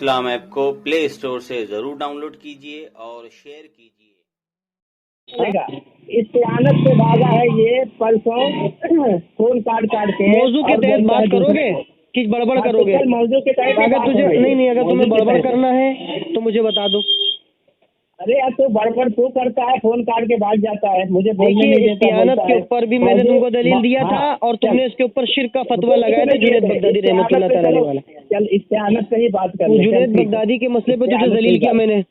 اسلام app کو پلے store سے ضرور ڈاؤن لوڈ کیجیے اور شیئر کیجیے۔ استعانت سے بھاگا ہے یہ پرسوں فون کاٹ کے موضوع کے تحت بات کرو گے کہ بڑبڑ کرو گے؟ موضوع کے تحت اگر تجھے نہیں اگر تمہیں بڑبڑ کرنا ہے تو مجھے بتا دو۔ ارے یار تو بڑبڑ تو کرتا ہے، فون کاٹ کے بھاگ جاتا ہے، مجھے دیکھیے استعانت کے اوپر بھی میں نے تم کو دلیل دیا تھا اور تم نے اس کے اوپر شرک کا فتویٰ لگایا تھا جنید بغدادی رحمۃ اللہ تعالی والا۔ چل استعانت سے ہی بات کر، جنید بغدادی کے مسئلے پہ تجھے ذلیل کیا میں نے؟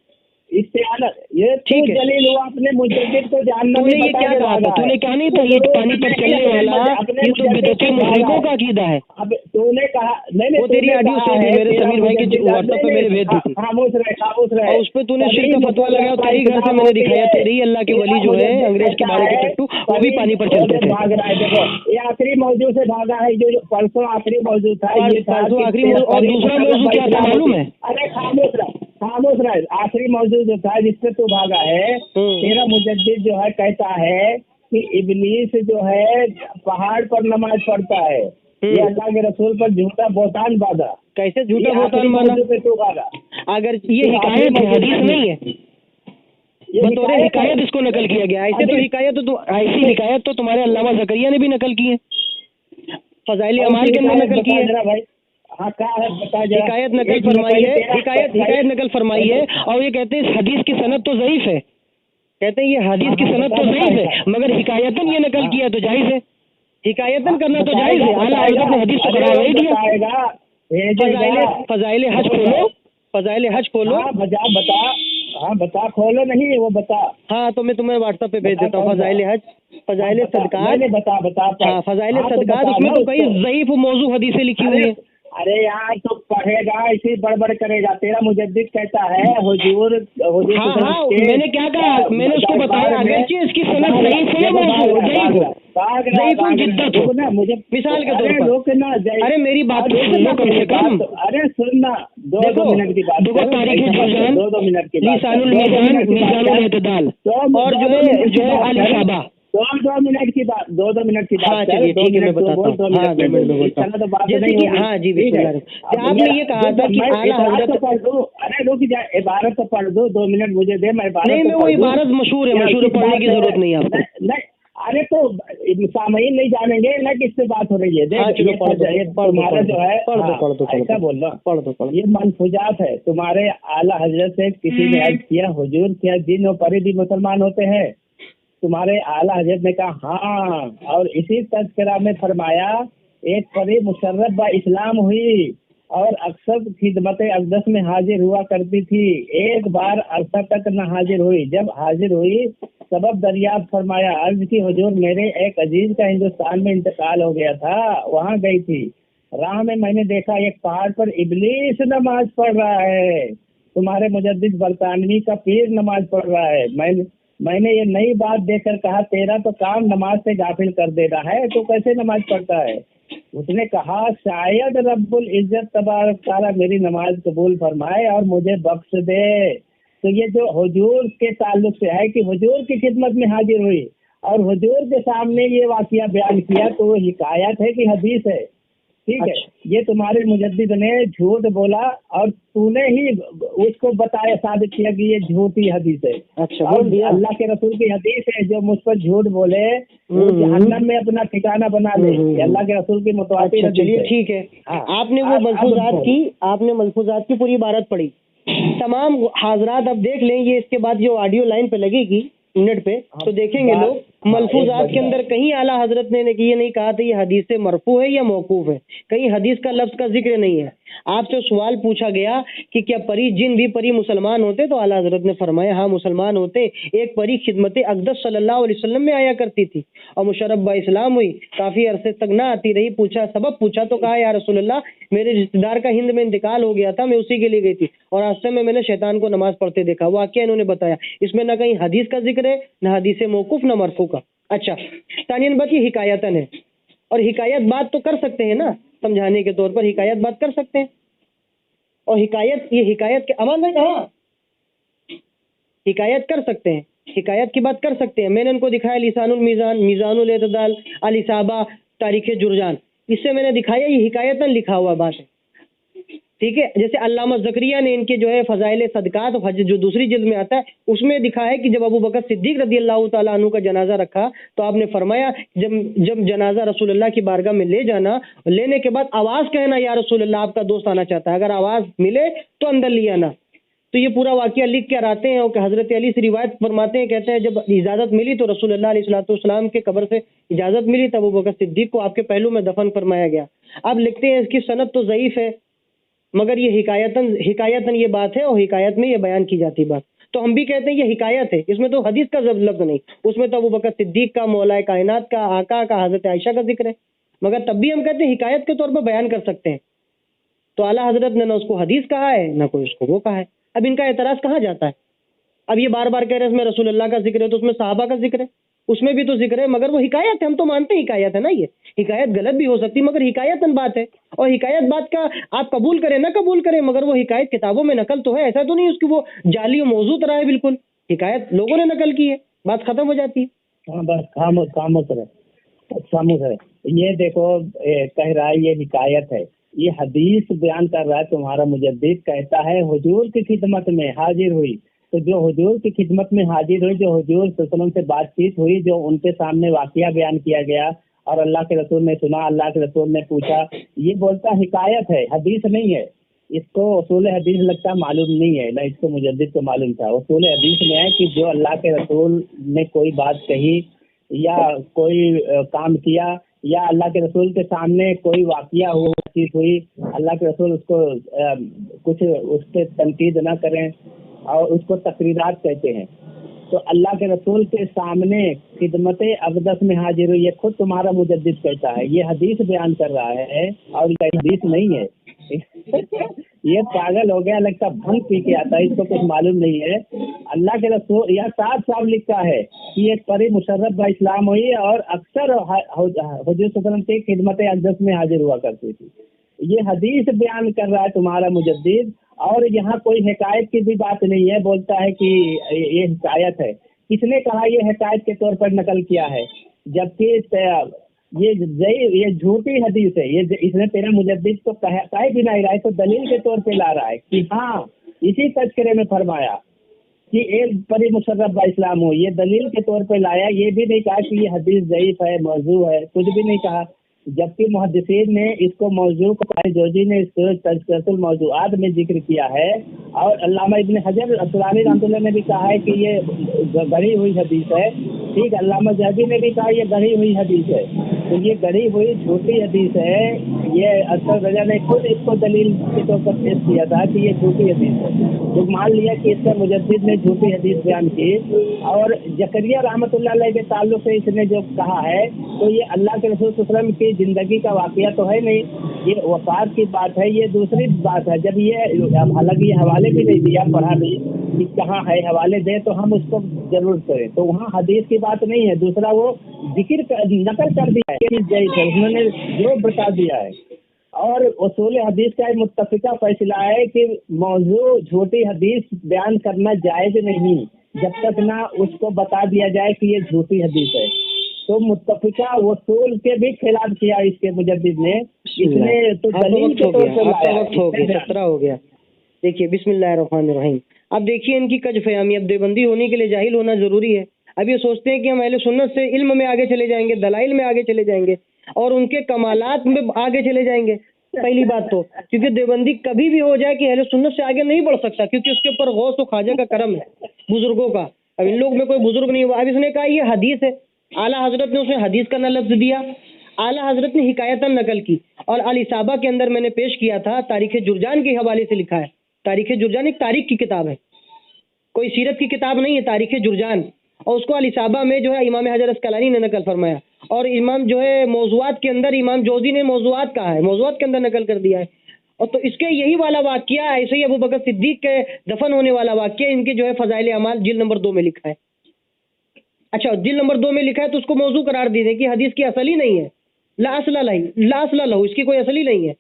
استعانت یہ ٹھیک ہے، دلیل ہوا اپنے مجدد کو جاننا۔ تو نے یہ کیا کہا تھا؟ تو نے کہا نہیں تھا یہ پانی پر چلنے والا یہ تو بدعتی مشرکوں کا عقیدہ ہے۔ اب تو نے کہا نہیں، وہ تیری آڈیو سن لی میرے سمیر بھائی کے واٹس ایپ پہ میرے بھیج دی تھی، خاموش رہے اور اس پہ تو نے شرک کا فتویٰ لگایا۔ تیری گھر سے میں نے دکھایا تیرے ہی اللہ کے ولی جو ہے انگریز کے بارے کے ٹٹو وہ بھی پانی پر چلتے تھے۔ بھاگ رہا ہے، دیکھو یہ آخری موضوع سے بھاگا ہے، جو پرسوں آخری موضوع تھا پرسوں آخری موضوع، اور دوسرا موضوع کیا تھا معلوم ہے؟ ارے خاموش رہے، آخری موضوع جو تھا جس سے تو بھاگا ہے، تیرا مجدد جو ہے کہتا ہے کہ ابلیس جو ہے پہاڑ پر نماز پڑھتا ہے، یہ اللہ کے رسول پر جھوٹا بہتان باندھا۔ کیسے جھوٹا بہتان باندھا؟ اگر یہ حکایت ہے حدیث نہیں ہے، بطور حکایت اس کو نقل کیا گیا۔ ایسے تو ایسی حکایت تو تمہارے علامہ زکریا نے بھی نقل کی ہے، فضائل اعمال کے اندر نقل کی ہے، حکایت نقل فرمائی ہے، حکایت نقل فرمائی ہے، اور یہ کہتے ہیں اس حدیث کی سند تو ضعیف ہے، کہتے ہیں یہ حدیث کی سند تو ضعیف ہے مگر حکایتاً یہ نقل کیا تو جائز ہے، حکایتاً کرنا تو جائز ہے۔ اعلیٰ حضرت نے حدیث کو قرار نہیں دیا۔ فضائل حج کھولو، فضائل حج کھولو، بتا کھولو نہیں وہ بتا۔ ہاں تو میں تمہیں واٹس ایپ پہ بھیج دیتا ہوں فضائل حج، فضائل صدقات، ہاں فضائل صدقات، اس میں تو کئی ضعیف موضوع حدیثیں لکھی ہوئی ہیں۔ ارے یار تو پڑھے گا اسی بڑبڑ کرے گا، تیرا مجدد کہتا ہے حضور ہاں میں نے کیا کہا؟ میں نے اس کو بتایا اگرچہ اس کی سند ضعیف ہے، جدت ہو مثال کے طور پر۔ ارے میری بات سننا کم سے کم، ارے سننا دو منٹ کی بات، دیکھو تاریخ جرجان، منٹ کی لسان المیزان، میزان الاعتدال، اور جو ہے الاصابہ، دو منٹ کی بات، دو منٹ کی بات۔ ہاں چلیے ٹھیک ہے، میں بتاتا ہوں۔ ہاں جیسے کہ ہاں جی بسم اللہ، آپ نے یہ کہا تھا کہ اعلیٰ حضرت، ارے رک جا، عبارت تو پڑھ دو، 2 منٹ مجھے دے، میں نہیں میں وہ عبارت مشہور ہے پڑھنے کی ضرورت نہیں ہے آپ کو۔ نہیں ارے تو سامعین نہیں جانیں گے نہ کس سے بات ہو رہی ہے۔ تمہارا جو ہے ایسا بول رہا، یہ منفوجات ہے تمہارے اعلیٰ حضرت سے کسی نے عرض کیا حضور کیا جن و پری بھی مسلمان ہوتے ہیں؟ تمہارے اعلیٰ حضرت نے کہا ہاں، اور اسی تذکرہ میں فرمایا ایک پری مشرف با اسلام ہوئی اور اکثر خدمت اقدس میں حاضر ہوا کرتی تھی، ایک بار عرصہ تک نہ حاضر ہوئی، جب حاضر ہوئی سبب دریافت فرمایا، عرض کی حضور میرے ایک عزیز کا ہندوستان میں انتقال ہو گیا تھا، وہاں گئی تھی، راہ میں نے دیکھا ایک پہاڑ پر ابلیس نماز پڑھ رہا ہے، تمہارے مجدد برطانوی کا پیر نماز پڑھ رہا ہے، میں نے یہ نئی بات دیکھ کر کہا تیرا تو کام نماز سے غافل کر دینا ہے، تو کیسے نماز پڑھتا ہے؟ اس نے کہا شاید رب العزت تبارک تعالیٰ میری نماز قبول فرمائے اور مجھے بخش دے۔ تو یہ جو حضور کے تعلق سے ہے کہ حضور کی خدمت میں حاضر ہوئی اور حضور کے سامنے یہ واقعہ بیان کیا، تو وہ حکایت ہے کہ حدیث ہے، ٹھیک ہے؟ یہ تمہارے مجدد نے جھوٹ بولا اور تو نے ہی اس کو بتایا، ثابت کیا کہ یہ جھوٹی حدیث ہے، اور اللہ کے رسول کی حدیث ہے، جو مجھ پر جھوٹ بولے وہ جہنم میں اپنا ٹھکانہ بنا لے، یہ اللہ کے رسول کی متواتر حدیث ہے۔ چلیے ٹھیک ہے، آپ نے وہ ملفوظات کی پوری عبارت پڑھی، تمام حاضرات اب دیکھ لیں، یہ اس کے بعد جو آڈیو لائن پہ لگے گی منٹ پہ تو دیکھیں گے لوگ، ملفوظات کے اندر کہیں اعلیٰ حضرت نے یہ نہیں کہا تھا یہ حدیث سے مرفوع ہے یا موقوف ہے، کہیں حدیث کا لفظ کا ذکر نہیں ہے۔ آپ سے سوال پوچھا گیا کہ کیا پری جن بھی پری مسلمان ہوتے، تو اعلیٰ حضرت نے فرمایا ہاں مسلمان ہوتے، ایک پری خدمت اقدس صلی اللہ علیہ وسلم میں آیا کرتی تھی اور مشرف با اسلام ہوئی، کافی عرصے تک نہ آتی رہی، سبب پوچھا تو کہا یا رسول اللہ میرے رشتہ دار کا ہند میں انتقال ہو گیا تھا، میں اسی کے لیے گئی تھی اور راستے میں نے شیطان کو نماز پڑھتے دیکھا، واقعہ انہوں نے بتایا، اس میں نہ کہیں حدیث کا ذکر ہے نہ حدیث موقوف نہ مرفوع کا۔ اچھا ثانیاً بات یہ حکایتاً ہے، اور حکایت بات تو کر سکتے ہیں نا، سمجھانے کے طور پر حکایت بات کر سکتے ہیں، اور حکایت کے امان بھائی کہاں حکایت کر سکتے ہیں، حکایت کی بات کر سکتے ہیں۔ میں نے ان کو دکھایا لسان المیزان، میزان الاعتدال، الاصابہ، تاریخ جرجان، اس سے میں نے دکھایا یہ حکایتاً لکھا ہوا بات ہے، ٹھیک ہے. جیسے علامہ زکریا نے ان کے جو ہے فضائل صدقات حج جو دوسری جلد میں آتا ہے اس میں دکھا ہے کہ جب ابو بکر صدیق رضی اللہ تعالیٰ عنہ کا جنازہ رکھا تو آپ نے فرمایا جب جنازہ رسول اللہ کی بارگاہ میں لے جانا، لینے کے بعد آواز کہنا یا رسول اللہ آپ کا دوست آنا چاہتا ہے، اگر آواز ملے تو اندر لے آنا. تو یہ پورا واقعہ لکھ کر آتے ہیں اور کہ حضرت علی سے روایت فرماتے ہیں، کہتے ہیں جب اجازت ملی تو رسول اللہ علیہ الصلوۃ والسلام کے قبر سے اجازت ملی تب ابو بکر صدیق کو آپ کے پہلو میں دفن فرمایا گیا. اب لکھتے ہیں اس کی سند تو ضعیف ہے مگر یہ حکایتاً یہ بات ہے اور حکایت میں یہ بیان کی جاتی بات. تو ہم بھی کہتے ہیں یہ حکایت ہے، اس میں تو حدیث کا لفظ نہیں، اس میں تو ابو بکر صدیق کا، مولا کائنات کا، آقا کا، حضرت عائشہ کا ذکر ہے، مگر تب بھی ہم کہتے ہیں حکایت کے طور پر بیان کر سکتے ہیں. تو اعلیٰ حضرت نے نہ اس کو حدیث کہا ہے نہ کوئی اس کو وہ کہا ہے. اب ان کا اعتراض کہاں جاتا ہے؟ اب یہ بار بار کہہ رہے ہیں اس میں رسول اللہ کا ذکر ہے تو اس میں صحابہ کا ذکر ہے، اس میں بھی تو ذکر ہے مگر وہ حکایت ہے. ہم تو مانتے ہیں حکایت ہے نا، یہ حکایت غلط بھی ہو سکتی مگر حکایت بات ہے، اور حکایت بات کا آپ قبول کریں نہ قبول کریں مگر وہ حکایت کتابوں میں نقل تو ہے، ایسا تو نہیں اس کی وہ جعلی و موضوع طرح ہے. بالکل حکایت لوگوں نے نقل کی ہے، بات ختم ہو جاتی ہے. ہاں بس خاموش ہے. یہ دیکھو کہہ رہا ہے یہ حکایت ہے، یہ حدیث بیان کر رہا ہے تمہارا مجدد، کہتا ہے حضور کی خدمت میں حاضر ہوئی. تو جو حضور کی خدمت میں حاضر ہوئی، جو حضور صلی اللہ علیہ وسلم سے بات چیت ہوئی، جو ان کے سامنے واقعہ بیان کیا گیا اور اللہ کے رسول نے سنا، اللہ کے رسول نے پوچھا، یہ بولتا حکایت ہے، حدیث نہیں ہے. اس کو اصول حدیث لگتا معلوم نہیں ہے، نہ اس کو مجدد کو معلوم تھا. اصول حدیث میں ہے کہ جو اللہ کے رسول نے کوئی بات کہی یا کوئی کام کیا یا اللہ کے رسول کے سامنے کوئی واقعہ چیز ہوئی، اللہ کے رسول اس کو کچھ اس پہ تنقید نہ کریں اور اس کو تقریرات کہتے ہیں. تو اللہ کے رسول کے سامنے خدمت اقدس میں حاضر ہوئی، یہ خود تمہارا مجدد کہتا ہے، یہ حدیث بیان کر رہا ہے اور یہ حدیث نہیں ہے. یہ پاگل ہو گیا، لگتا بھنگ پی کے آتا ہے، اس کو کچھ معلوم نہیں ہے. اللہ کے رسول یہ صاف لکھا ہے کہ ایک پری مشرف با اسلام ہوئی اور اکثر حضور صلی اللہ علیہ وسلم کی خدمت اقدس میں حاضر ہوا کرتی تھی. یہ حدیث بیان کر رہا ہے تمہارا مجدد، اور یہاں کوئی حکایت کی بھی بات نہیں ہے. بولتا ہے کہ یہ حکایت ہے. کس نے کہا یہ حکایت کے طور پر نقل کیا ہے؟ جبکہ یہ جھوٹی حدیث ہے. یہ اس نے تیرا مجدد تو کہے بھی نہیں رہا ہے، تو دلیل کے طور پہ لا رہا ہے کہ ہاں اسی تذکرے میں فرمایا کہ ایک پری مشرف با اسلام ہو، یہ دلیل کے طور پہ لایا. یہ بھی نہیں کہا کہ یہ حدیث ضعیف ہے، موضوع ہے، کچھ بھی نہیں کہا. جبکہ محدثین نے اس کو موضوع کو جوزی نے اس کو تذکرۃ الموضوعات میں ذکر کیا ہے، اور علامہ ابن حجر اسقلانی رحمۃ اللہ نے بھی کہا ہے کہ یہ گڑھی ہوئی حدیث ہے. ٹھیک، علامہ ذہبی نے بھی کہا یہ گڑھی ہوئی حدیث ہے. تو یہ گڑھی ہوئی جھوٹی حدیث ہے. یہ اسد رضا نے خود اس کو دلیل کے طور پر پیش کیا تھا کہ یہ جھوٹی حدیث ہے. تو مان لیا کہ اس کا مجدد نے جھوٹی حدیث بیان کی. اور زکریا رحمۃ اللہ علیہ کے تعلق سے اس نے جو کہا ہے تو یہ اللہ کے رسول صلی اللہ علیہ وسلم کی زندگی کا واقعہ تو ہے نہیں، یہ وفات کی بات ہے. یہ دوسری بات ہے. جب یہ حالانکہ یہ حوالے بھی نہیں دیا، پڑھا بھی کہ کہاں ہے، حوالے دے تو ہم اس کو ضرور کریں. تو وہاں حدیث کی بات نہیں ہے. دوسرا وہ ذکر نقل کر دیا ہے، انہوں نے جو بتا دیا ہے. اور اصول حدیث کا متفقہ فیصلہ ہے کہ موضوع جھوٹی حدیث بیان کرنا جائز نہیں جب تک نہ اس کو بتا دیا جائے کہ یہ جھوٹی حدیث ہے. تو متفقہ اصول کے بھی خلاف کیا اس کے مجدد نے. اس نے تو دلیل کے طور پر لایا. ہو گیا. دیکھیے بسم اللہ الرحمن الرحیم. اب دیکھیے ان کی کج فہمی. اب دیوبندی ہونے کے لیے جاہل ہونا ضروری ہے. اب یہ سوچتے ہیں کہ ہم اہل سنت سے علم میں آگے چلے جائیں گے، دلائل میں آگے چلے جائیں گے اور ان کے کمالات میں آگے چلے جائیں گے. پہلی بات تو کیونکہ دیوبندی کبھی بھی ہو جائے کہ اہل سنت سے آگے نہیں بڑھ سکتا، کیونکہ اس کے اوپر غوث و خواجہ کا کرم ہے، بزرگوں کا. اب ان لوگ میں کوئی بزرگ نہیں ہوا. اب اس نے کہا یہ حدیث ہے، اعلیٰ حضرت نے اسے حدیث کا نہ لفظ دیا، اعلیٰ حضرت نے حکایتاً نقل کی. اور الاصابہ کے اندر میں نے پیش کیا تھا، تاریخ جرجان کے حوالے سے لکھا ہے. تاریخ جرجان ایک تاریخ کی کتاب ہے، کوئی سیرت کی کتاب نہیں ہے، تاریخ جرجان. اور اس کو الاصابہ میں جو ہے امام حجر اسقلانی نے نقل فرمایا. اور امام جو ہے موضوعات کے اندر امام جوزی نے موضوعات کہا ہے، موضوعات کے اندر نقل کر دیا ہے. اور تو اس کے یہی والا واقعہ ایسے ہی ابو بکر صدیق کے دفن ہونے والا واقعہ ان کے جو ہے فضائل اعمال جلد نمبر 2 میں لکھا ہے. اچھا جلد نمبر 2 میں لکھا ہے تو اس کو موضوع قرار دی ہے کہ حدیث کی اصل ہی نہیں ہے، لا اصل لہ، اس کی کوئی اصل ہی نہیں ہے،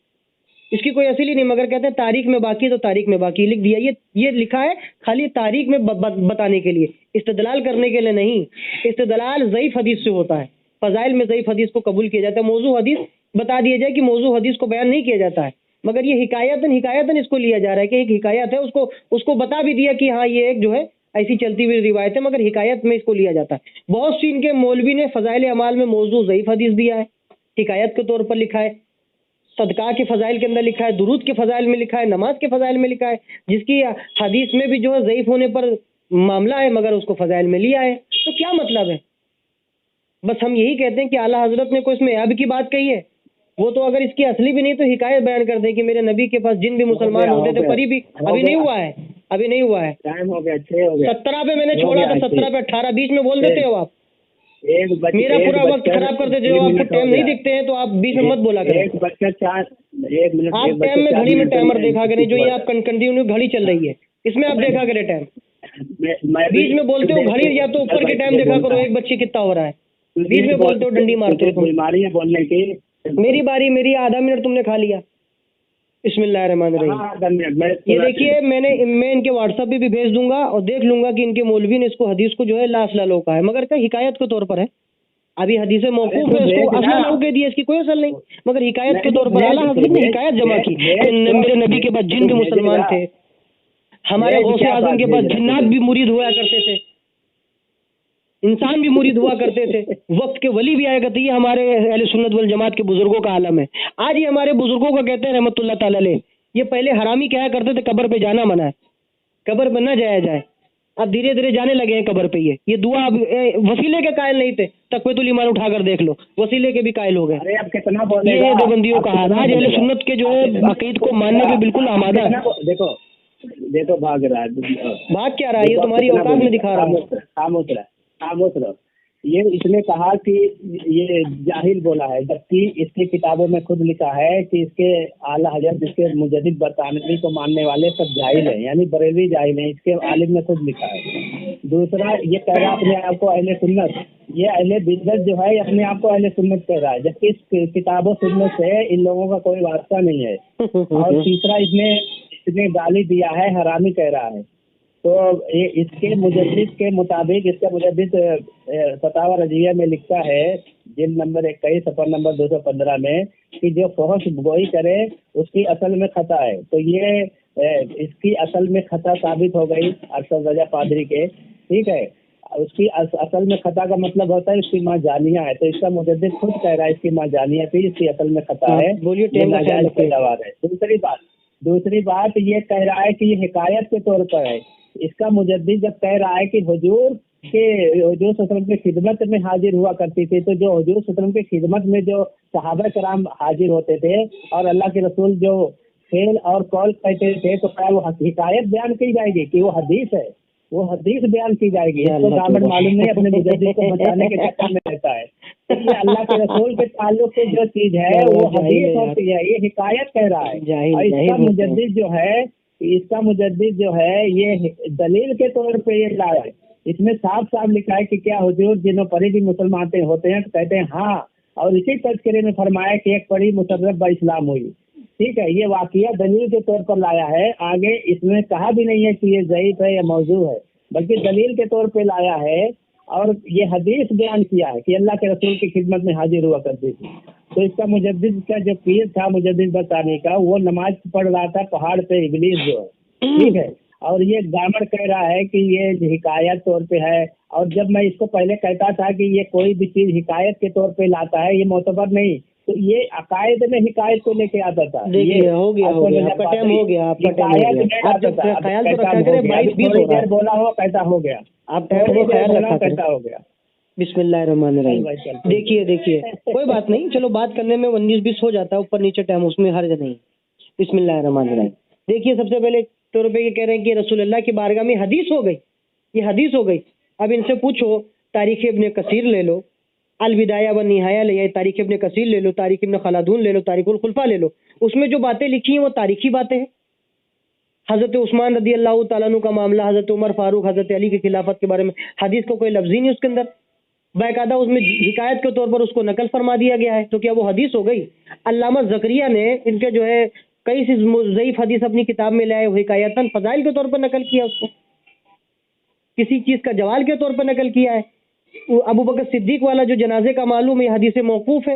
اس کی کوئی اصل ہی نہیں. مگر کہتے ہیں تاریخ میں باقی، تو تاریخ میں باقی لکھ دیا. یہ لکھا ہے خالی تاریخ میں بتانے کے لیے، استدلال کرنے کے لیے نہیں. استدلال ضعیف حدیث سے ہوتا ہے، فضائل میں ضعیف حدیث کو قبول کیا جاتا ہے. موضوع حدیث بتا دیا جائے کہ موضوع حدیث کو بیان نہیں کیا جاتا ہے. مگر یہ حکایتن اس کو لیا جا رہا ہے کہ ایک حکایت ہے، اس کو بتا بھی دیا کہ ہاں یہ ایک جو ہے ایسی چلتی ہوئی روایت ہے، مگر حکایت میں اس کو لیا جاتا ہے۔ بہت سی ان کے مولوی نے فضائل اعمال میں موضوع ضعیف حدیث دیا ہے، حکایت کے طور پر لکھا ہے، صدقہ کے فضائل کے اندر لکھا ہے، درود کے فضائل میں لکھا ہے، نماز کے فضائل میں لکھا ہے، جس کی حدیث میں بھی جو ہے ضعیف ہونے پر معاملہ ہے، مگر اس کو فضائل میں لیا ہے۔ تو کیا مطلب ہے؟ بس ہم یہی کہتے ہیں کہ اعلیٰ حضرت نے کوئی اس میں عیب کی بات کہی ہے، وہ تو اگر اس کی اصلی بھی نہیں تو حکایت بیان کر دیں کہ میرے نبی کے پاس جن بھی مسلمان ہوتے تھے، پری بھی ابھی نہیں ہوا ہے ٹائم ہو گیا 6 ہو گیا 17 پہ میں نے چھوڑا تھا، 17 پہ 18 بیچ میں بول دیتے ہو آپ، میرا پورا وقت خراب کرتے جو آپ کو ٹائم نہیں دکھتے ہیں تو آپ بیچ میں مت بولا کریں۔ ایک بچہ 1 منٹ آپ ٹائم میں گھڑی میں ٹائمر دیکھا کریں، جو یہ آپ کنٹینیو گھڑی چل رہی ہے اس میں آپ دیکھا کریں ٹائم، بیچ میں بولتے ہو گھڑی یا تو اوپر کے ٹائم دیکھا کرو ایک بچے کتنا ہو رہا ہے، بیچ میں بولتے ہو ڈنڈی مارتے ہو تم۔ بیماری ہے بولنے کی، میری باری، میری آدھا منٹ تم نے کھا لیا۔ بسم اللہ الرحمن الرحیم۔ یہ دیکھیے میں ان کے واٹس ایپ پہ بھی بھیج دوں گا اور دیکھ لوں گا کہ ان کے مولوی نے اس کو حدیث کو جو ہے لا اصل لو کہا ہے، مگر کیا حکایت کے طور پر ہے، ابھی حدیث موقوف ہے، اس کو اصل لو کہہ دیا، اس کی کوئی اصل نہیں، مگر حکایت کے طور پر اعلیٰ حضرت نے حکایت جمع کی کہ میرے نبی کے پاس جن بھی مسلمان تھے، ہمارے غوث اعظم کے پاس جنات بھی مرید ہوا کرتے تھے، انسان بھی مرید ہوا کرتے تھے، وقت کے ولی بھی آیا کرتے، یہ ہمارے اہل سنت والجماعت کے بزرگوں کا عالم ہے۔ آج یہ ہمارے بزرگوں کو کہتے ہیں رحمۃ اللہ تعالی علیہ، یہ پہلے حرامی کہا کرتے تھے قبر پہ جانا منع ہے، قبر پہ نہ جایا جائے، اب دھیرے دھیرے جانے لگے ہیں قبر پہ۔ یہ دعا اب وسیلے کے قائل نہیں تھے، تقویت الایمان اٹھا کر دیکھ لو، وسیلے کے بھی قائل ہو گئے۔ یہ دیوبندیوں کا حال، آج اہل سنت کے جو ہے عقید کو ماننے پہ بالکل آمادہ ہے۔ دیکھو بھاگ رہا ہے، بھاگ کیا رہا ہے، یہ تمہاری اوقات میں دکھا رہا ہے۔ خاموش رہو۔ یہ اس نے کہا کہ یہ جاہل بولا ہے، جبکہ اس کی کتابوں میں خود لکھا ہے کہ اس کے اعلیٰ حضرت اس کے مجدد برطانوی کو ماننے والے سب جاہل ہیں، یعنی بریلوی جاہل ہیں، اس کے عالم نے خود لکھا ہے۔ دوسرا یہ کہہ رہا اپنے آپ کو اہل سنت، یہ اہل بدعت جو ہے اپنے آپ کو اہل سنت کہہ رہا ہے، جبکہ اس کتاب و سنت سے ان لوگوں کا کوئی واسطہ نہیں ہے۔ اور تیسرا اس نے گالی دیا ہے، حرامی کہہ رہا ہے۔ تو اس کے مجدد کے مطابق، اس کا مجدد فتاوی رضیہ میں لکھتا ہے جلد نمبر 21 صفحہ نمبر 215 میں کہ جو فحش گوئی کرے اس کی اصل میں خطا ہے۔ تو یہ اس کی اصل میں خطا ثابت ہو گئی ارشد رضا پادری کے، ٹھیک ہے۔ اس کی اصل میں خطا کا مطلب ہوتا ہے اس کی ماں جانیہ ہے، تو اس کا مجدد خود کہہ رہا ہے اس کی ماں جانیہ تھی، اس کی اصل میں خطا ہے، ناجائز پیداوار ہے۔ دوسری بات یہ کہہ رہا ہے کہ یہ حکایت کے طور پر ہے۔ اس کا مجدد جب کہہ رہا ہے کہ حضور صلی اللہ علیہ وسلم کی خدمت میں حاضر ہوا کرتی تھی، تو جو حضور صلی اللہ علیہ وسلم کی خدمت میں جو صحابہ کرام حاضر ہوتے تھے اور اللہ کے رسول جو فعل اور قول کہتے تھے، تو کیا وہ حکایت بیان کی جائے گی کہ وہ حدیث ہے؟ وہ حدیث بیان کی جائے گی۔ اس کو دامن معلوم نہیں، اپنے مجدد کو بچانے کے چکر میں رہتا ہے۔ یہ اللہ کے رسول کے تعلق سے جو چیز ہے وہ حدیث ہوتی ہے، یہ حکایت کہہ رہا ہے۔ اور اس کا مجدد جو ہے یہ دلیل کے طور پہ یہ لایا ہے، اس میں صاف صاف لکھا ہے کہ کیا حضور جنوں پری بھی مسلمان ہوتے ہیں، تو کہتے ہیں ہاں، اور اسی تذکرے میں فرمایا کہ ایک پری مسرف با اسلام ہوئی، ٹھیک ہے۔ یہ واقعہ دلیل کے طور پر لایا ہے، آگے اس میں کہا بھی نہیں ہے کہ یہ ضعیف ہے یا موضوع ہے، بلکہ دلیل کے طور پہ لایا ہے، اور یہ حدیث بیان کیا ہے کہ اللہ کے رسول کی خدمت میں حاضر ہوا کرتی تھی۔ تو اس کا مجدد کا جو پیر تھا مجدد برطانوی کا، وہ نماز پڑھ رہا تھا پہاڑ پہ، ابلیس جو ہے، ٹھیک ہے، اور یہ گامر کہہ رہا ہے کہ یہ حکایت طور پہ ہے۔ اور جب میں اس کو پہلے کہتا تھا کہ یہ کوئی بھی چیز حکایت کے طور پہ لاتا ہے، یہ معتبر نہیں، تو یہ عقائد میں حکایت کو لے کے آتا تھا۔ یہ ہو گیا آپ کا ٹائم ہو گیا، آپ کا ٹائم ہو گیا، آپ جب خیال تو رکھا کریں 22-20 ہو رہا ہے، بولا ہو کیسا ہو گیا، آپ ٹائم کو خیال رکھا کریں، کیسا ہو گیا۔ بسم اللہ الرحمن الرحیم۔ دیکھیے کوئی بات نہیں، چلو بات کرنے میں 19-20 ہو جاتا ہے، اوپر نیچے ٹائم اس میں حرج نہیں۔ بسم اللہ الرحمن الرحیم۔ دیکھیے سب سے پہلے طور پہ یہ کہہ رہے ہیں کہ رسول اللہ کی بارگاہ میں حدیث ہو گئی، یہ حدیث ہو گئی۔ اب ان سے پوچھو تاریخ ابن کثیر لے لو، البدایہ والنہایہ لے، تاریخ ابن کثیر لے لو، تاریخ ابن خلدون لے لو، تاریخ الخلفاء لے لو، اس میں جو باتیں لکھی ہیں وہ تاریخی باتیں ہیں۔ حضرت عثمان رضی اللہ تعالیٰ عنہ کا معاملہ، حضرت عمر فاروق، حضرت علی کی خلافت کے بارے میں حدیث کو کوئی لفظ ہی نہیں اس کے اندر، باقاعدہ اس میں حکایت کے طور پر اس کو نقل فرما دیا گیا ہے، تو کیا وہ حدیث ہو گئی؟ علامہ زکریا نے ان کے جو ہے کئی سی ضعیف حدیث اپنی کتاب میں لائے، حکایتاً فضائل کے طور پر نقل کیا، اس کو کسی چیز کا جوال کے طور پر نقل کیا ہے۔ ابو بکر صدیق والا جو جنازے کا معلوم ہے، یہ حدیث موقوف ہے،